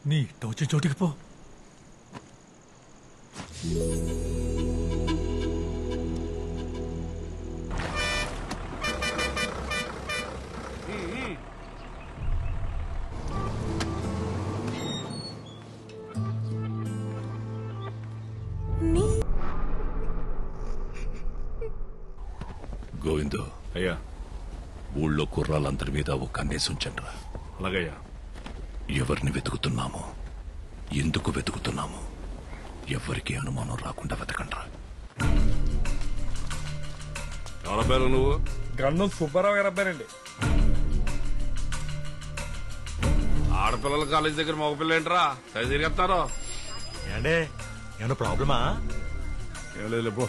నీ తోచే చోటికి పో. గోవిందు అయ్యా, ఊళ్ళో కుర్రాళ్ళందరి మీద ఒక కన్నేసి ఉంచండ్రా. అలాగయ్యా. ఎవరిని వెతుకుతున్నామో, ఎందుకు వెతుకుతున్నామో ఎవరికి అనుమానం రాకుండా వెతకండ్రా. ఎవరబ్బారు నువ్వు? గంధం సుబ్బారావు గారు అబ్బారండి. ఆడపిల్లల కాలేజ్ దగ్గర మగపిల్ల ఏంట్రా తిరిగేస్తారు? ఏండే ఏమన్నా ప్రాబ్లమా? ఏం లేదు పో.